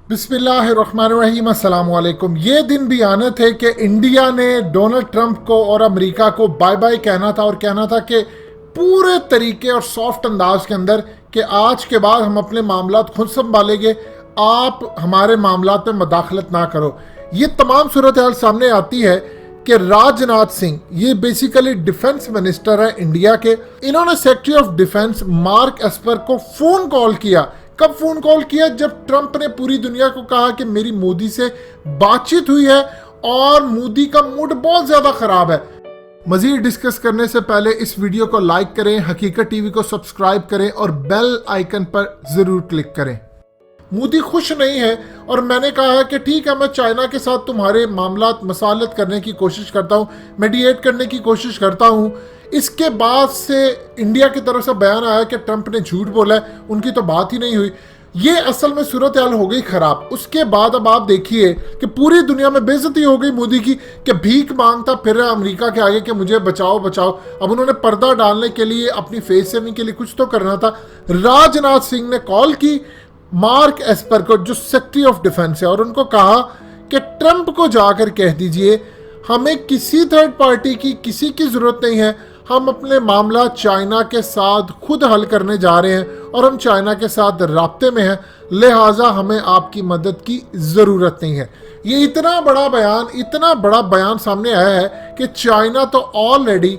बिस्मिल्लाहिर्रहमानिर्रहीम, अस्सलाम वालेकुम। ये दिन भी आने थे कि इंडिया ने डोनाल्ड ट्रंप को और अमेरिका को बाय बाय कहना था और कहना था कि पूरे तरीके और सॉफ्ट अंदाज के अंदर कि आज के बाद हम अपने मामलात खुद संभालेंगे, आप हमारे मामलात में मदाखलत ना करो। ये तमाम सूरत हाल सामने आती है कि राजनाथ सिंह, ये बेसिकली डिफेंस मिनिस्टर है इंडिया के, इन्होंने secretary of defence mark Esper को फोन कॉल किया। कब फोन कॉल किया? जब ट्रंप ने पूरी दुनिया को कहा कि मेरी मोदी से बातचीत हुई है और मोदी का मूड बहुत ज्यादा खराब है। मजीद डिस्कस करने से पहले इस वीडियो को लाइक करें, हकीकत टीवी को सब्सक्राइब करें और बेल आइकन पर जरूर क्लिक करें। मोदी खुश नहीं है और मैंने कहा है कि ठीक है, मैं चाइना के साथ तुम्हारे मामलात मसालत करने की कोशिश करता हूँ, मेडिएट करने की कोशिश करता हूँ। इसके बाद से इंडिया की तरफ से बयान आया कि ट्रंप ने झूठ बोला है, उनकी तो बात ही नहीं हुई। ये असल में सूरत हाल हो गई खराब। उसके बाद अब आप देखिए कि पूरी दुनिया में बेइज्जती हो गई मोदी की, कि भीख मांगता फिर रहा अमेरिका के आगे कि मुझे बचाओ बचाओ। अब उन्होंने पर्दा डालने के लिए, अपनी फेस सेविंग के लिए कुछ तो करना था। राजनाथ सिंह ने कॉल की मार्क एस्पर को, जो सेक्रेटरी ऑफ डिफेंस है, और उनको कहा कि ट्रंप को जाकर कह दीजिए हमें किसी थर्ड पार्टी की किसी की जरूरत नहीं है, हम अपने मामला चाइना के साथ खुद हल करने जा रहे हैं और हम चाइना के साथ राब्ते में हैं, लिहाजा हमें आपकी मदद की ज़रूरत नहीं है। ये इतना बड़ा बयान सामने आया है कि चाइना तो ऑलरेडी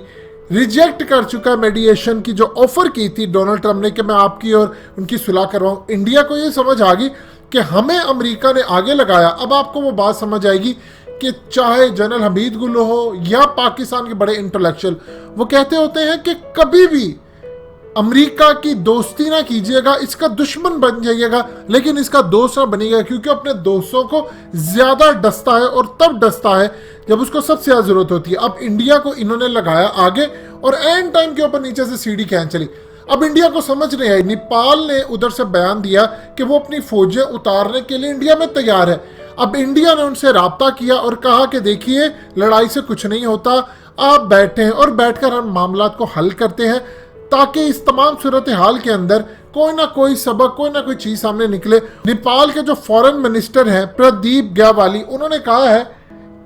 रिजेक्ट कर चुका है मेडिएशन की जो ऑफर की थी डोनाल्ड ट्रंप ने कि मैं आपकी और उनकी सुलह करवाऊं। इंडिया को ये समझ आ गई कि हमें अमेरिका ने आगे लगाया। अब आपको वो बात समझ आएगी कि चाहे जनरल हमीद गुल हो या पाकिस्तान के बड़े इंटेलेक्चुअल, वो कहते होते हैं कि कभी भी अमेरिका की दोस्ती ना कीजिएगा, इसका दुश्मन बन जाइएगा, लेकिन इसका दोस्त ना बनिएगा, क्योंकि अपने दोस्तों को ज्यादा डसता है और तब डसता है जब उसको सबसे ज्यादा जरूरत होती है। अब इंडिया को इन्होंने लगाया आगे और एंड टाइम के ऊपर नीचे से सीढ़ी खींच चली। अब इंडिया को समझ नहीं आई। नेपाल ने उधर से बयान दिया कि वो अपनी फौजें उतारने के लिए इंडिया में तैयार है। अब इंडिया ने उनसे राब्ता किया और कहा कि देखिए, लड़ाई से कुछ नहीं होता, आप बैठें और बैठकर हम मामलात को हल करते हैं, ताकि इस तमाम सूरत हाल के अंदर कोई ना कोई सबक, कोई ना कोई चीज सामने निकले। नेपाल के जो फॉरेन मिनिस्टर हैं प्रदीप ग्यावाली, उन्होंने कहा है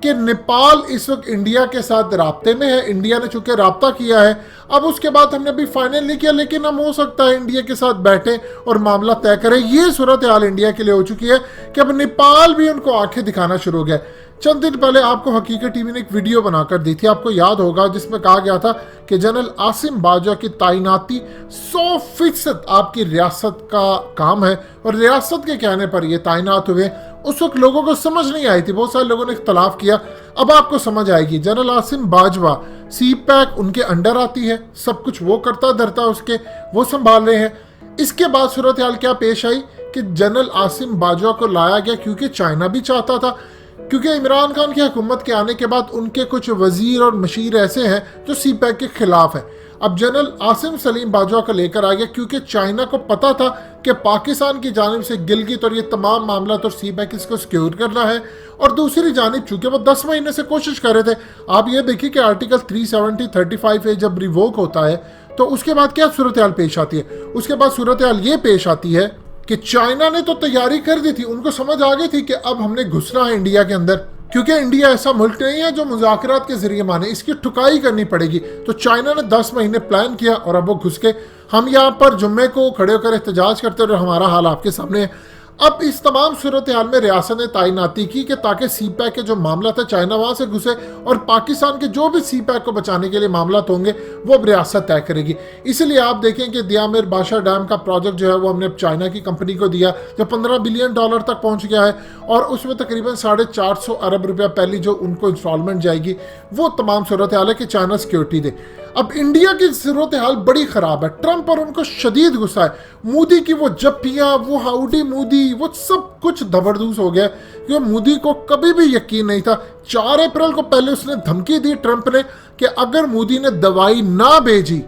कि नेपाल इस वक्त इंडिया के साथ राब्ते में है। इंडिया ने चूंकि राब्ता किया है, अब उसके बाद हमने भी फाइनल नहीं किया, लेकिन हम हो सकता है इंडिया के साथ बैठे और मामला तय करें। ये सूरत हाल इंडिया के लिए हो चुकी है कि अब नेपाल भी उनको आंखें दिखाना शुरू हो गया। चंद दिन पहले आपको हकीकत टीवी ने एक वीडियो बनाकर दी थी, आपको याद होगा, जिसमें कहा गया था कि जनरल आसिम बाजवा की तैनाती 100% आपकी रियासत का काम है और रियासत के कहने पर ये तैनात हुए। उस वक्त लोगों को समझ नहीं आई थी, बहुत सारे लोगों ने इख्तलाफ किया। अब आपको समझ आएगी। जनरल आसिम बाजवा, CPAC उनके अंडर आती है, सब कुछ वो करता धरता उसके, वो संभाल रहे हैं। इसके बाद सूरत हाल क्या पेश आई कि जनरल आसिम बाजवा को लाया गया क्योंकि चाइना भी चाहता था, क्योंकि इमरान खान की हुकूमत के आने के बाद उनके कुछ वजीर और मशीर ऐसे हैं जो CPAC के खिलाफ है। अब जनरल आसिम सलीम बाजवा को लेकर आ गया क्योंकि चाइना को पता था कि पाकिस्तान की जानिब से गिलगित और ये तमाम मामला तो CPAC इसको सिक्योर करना है, और दूसरी जानिब चूंकि वो 10 महीने से कोशिश कर रहे थे। आप ये देखिए कि आर्टिकल 370-35A जब रिवोक होता है तो उसके बाद क्या सूरत हाल पेश आती है? उसके बाद सूरत हाल ये पेश आती है कि चाइना ने तो तैयारी कर दी थी, उनको समझ आ गई थी कि अब हमने घुसना है इंडिया के अंदर, क्योंकि इंडिया ऐसा मुल्क नहीं है जो मुज़ाकरात के जरिए माने, इसकी ठुकाई करनी पड़ेगी। तो चाइना ने 10 महीने प्लान किया और अब वो घुस के हम यहाँ पर जुम्मे को खड़े होकर एहतजाज करते रहे, हमारा हाल आपके सामने है। अब इस तमाम सूरत हाल में रियासत ने तैनाती की कि ताकि CPAC के जो मामला था चाइना वहां से घुसे, और पाकिस्तान के जो भी CPAC को बचाने के लिए मामला होंगे वो अब रियासत तय करेगी। इसलिए आप देखें कि दियामिर बाशा डैम का प्रोजेक्ट जो है वो हमने चाइना की कंपनी को दिया, जो $15 बिलियन तक पहुंच गया है, और उसमें तकरीबन 450 अरब रुपया पहली जो उनको इंस्टॉलमेंट जाएगी। वो तमाम सूरत हाल है कि चाइना सिक्योरिटी दे। अब इंडिया की सूरत हाल बड़ी खराब है। ट्रंप पर उनको शदीद गुस्सा है। मोदी की वो जप्पियां, वो हाउडी मोदी, वो सब कुछ जबरदस्त हो गया, क्योंकि मोदी को कभी भी यकीन नहीं था। 4 अप्रैल को पहले उसने धमकी दी ट्रंप ने कि अगर मोदी ने दवाई ना भेजी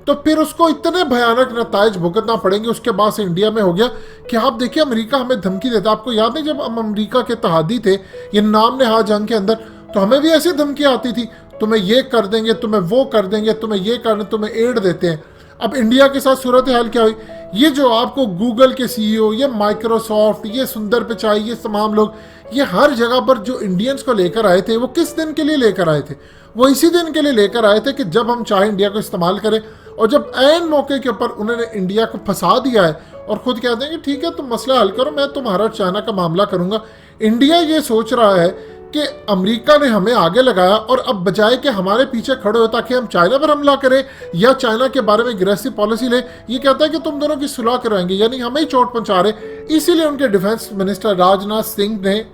तो फिर उसको इतने भयानक नतायज भुगतना पड़ेंगे। उसके बाद से इंडिया में हो गया कि आप देखिए अमेरिका हमें धमकी देता। आपको याद नहीं जब हम अमेरिका के तहादी थे ये नाम नेहा जंग के अंदर, तो हमें भी ऐसी धमकी आती थी, तुम्हें ये कर देंगे, तुम्हें वो कर देंगे, तुम्हें ये करने, तुम्हें एड देते हैं। अब इंडिया के साथ सूरत हाल क्या हुई? ये जो आपको गूगल के सीईओ, ये माइक्रोसॉफ्ट, ये सुंदर पिचाई, ये तमाम लोग, ये हर जगह पर जो इंडियंस को लेकर आए थे, वो किस दिन के लिए लेकर आए थे? वो इसी दिन के लिए लेकर आए थे कि जब हम चाहे इंडिया को इस्तेमाल करें। और जब ऐन मौके के ऊपर उन्होंने इंडिया को फंसा दिया है और खुद कहते हैं कि ठीक है, तुम मसला हल करो, मैं तुम्हारा चाइना का मामला करूंगा। इंडिया ये सोच रहा है कि अमेरिका ने हमें आगे लगाया और अब बजाय कि हमारे पीछे खड़े हो ताकि हम चाइना पर हमला करें या चाइना के बारे में अग्रेसिव पॉलिसी ले, ये कहता है कि तुम दोनों की सुलह करवाएंगे, यानी हमें ही चोट पहुंचा रहे। इसीलिए उनके डिफेंस मिनिस्टर राजनाथ सिंह ने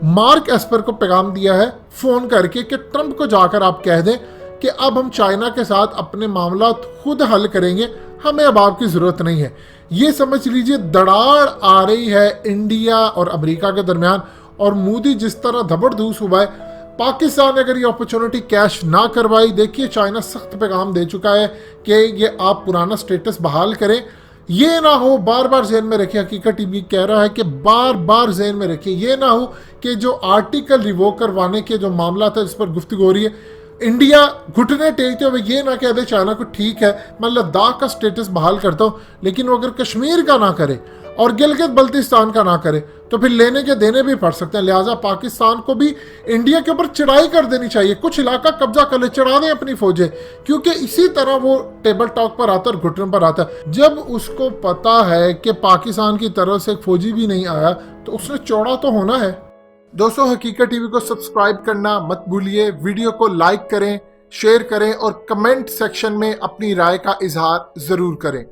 मार्क एस्पर को पैगाम दिया है फोन करके कि ट्रंप को जाकर आप कह दें कि अब हम चाइना के साथ अपने मामला खुद हल करेंगे, हमें अब आपकी जरूरत नहीं है। ये समझ लीजिए दरार आ रही है इंडिया और अमेरिका के दरमियान, और मोदी जिस तरह धबड़धूस हुआ है, पाकिस्तान अगर ये अपॉर्चुनिटी कैश ना करवाई, देखिए चाइना सख्त पैगाम दे चुका है कि ये आप पुराना स्टेटस बहाल करें। ये ना हो, बार बार जेहन में रखिए, हकीकत टीवी कह रहा है कि बार बार जेहन में रखिए, ये ना हो कि जो आर्टिकल रिवोक करवाने के जो मामला था जिस पर गुफ्तगू हो रही है, इंडिया घुटने टेकते हुए ये ना कह दे चाइना को ठीक है मैं लद्दाख का स्टेटस बहाल करता हूँ, लेकिन वो अगर कश्मीर का ना करे और गिलगित बल्तिस्तान का ना करे तो फिर लेने के देने भी पड़ सकते हैं। लिहाजा पाकिस्तान को भी इंडिया के ऊपर चढ़ाई कर देनी चाहिए, कुछ इलाका कब्जा कर ले, चढ़ा दें अपनी फौजें, क्योंकि इसी तरह वो टेबल टॉक पर आता है और घुटने पर आता है। जब उसको पता है कि पाकिस्तान की तरफ से एक फौजी भी नहीं आया तो उसने चौड़ा तो होना है। दोस्तों, हकीकत टीवी को सब्सक्राइब करना मत भूलिए, वीडियो को लाइक करें, शेयर करें और कमेंट सेक्शन में अपनी राय का इजहार जरूर करें।